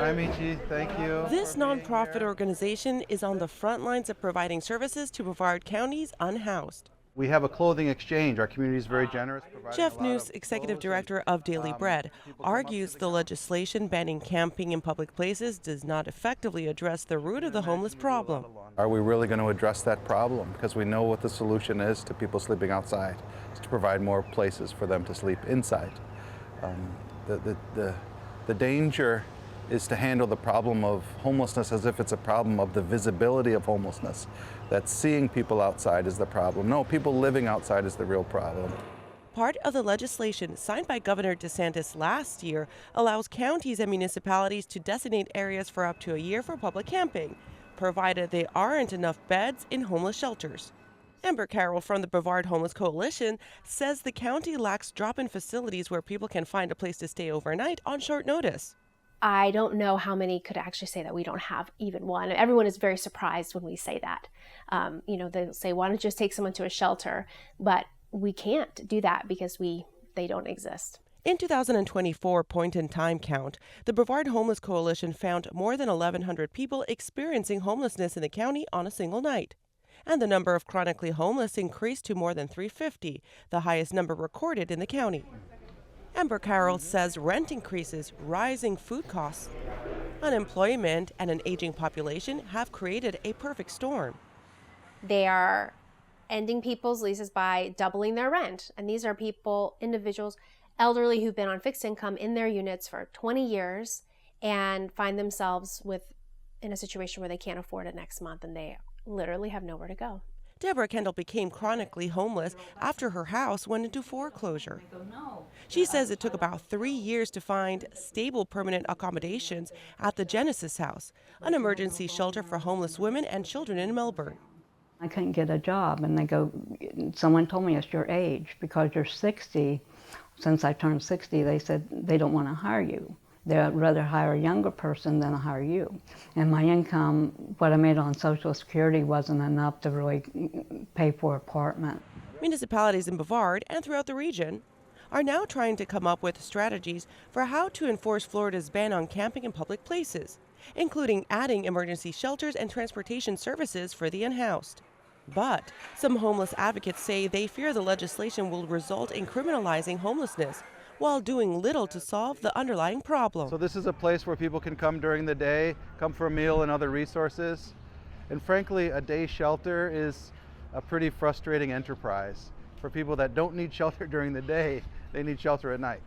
Hi, Michi. Thank you. This for being nonprofit here. organization is on the front lines of providing services to Brevard County's unhoused. We have a clothing exchange. Our community is very generous. Providing Jeff a lot Noose, of executive clothes and, director of Daily Bread, people come up to argues the the counter. legislation banning camping in public places does not effectively address the root of the homeless problem. Are we really going to address that problem? Because we know what the solution is to people sleeping outside, is to provide more places for them to sleep inside. The danger is to handle the problem of homelessness as if it's a problem of the visibility of homelessness, that seeing people outside is the problem. No, people living outside is the real problem. Part of the legislation signed by Governor DeSantis last year allows counties and municipalities to designate areas for up to a year for public camping, provided there aren't enough beds in homeless shelters. Amber Carroll from the Brevard Homeless Coalition says the county lacks drop-in facilities where people can find a place to stay overnight on short notice. I don't know how many could actually say that we don't have even one. Everyone is very surprised when we say that. They'll say, why don't you just take someone to a shelter? But we can't do that because they don't exist. In 2024 point-in-time count, the Brevard Homeless Coalition found more than 1,100 people experiencing homelessness in the county on a single night. And the number of chronically homeless increased to more than 350, the highest number recorded in the county. Amber Carroll says rent increases, rising food costs, unemployment, and an aging population have created a perfect storm. They are ending people's leases by doubling their rent. And these are individuals, elderly who've been on fixed income in their units for 20 years and find themselves in a situation where they can't afford it next month and they literally have nowhere to go. Deborah Kendall became chronically homeless after her house went into foreclosure. She says it took about 3 years to find stable permanent accommodations at the Genesis House, an emergency shelter for homeless women and children in Melbourne. I couldn't get a job, and someone told me it's your age because you're 60. Since I turned 60, they said they don't want to hire you. They'd rather hire a younger person than hire you. And my income, what I made on Social Security, wasn't enough to really pay for an apartment. Municipalities in Brevard and throughout the region are now trying to come up with strategies for how to enforce Florida's ban on camping in public places, including adding emergency shelters and transportation services for the unhoused. But some homeless advocates say they fear the legislation will result in criminalizing homelessness, while doing little to solve the underlying problem. So this is a place where people can come during the day, come for a meal and other resources. And frankly, a day shelter is a pretty frustrating enterprise. For people that don't need shelter during the day, they need shelter at night.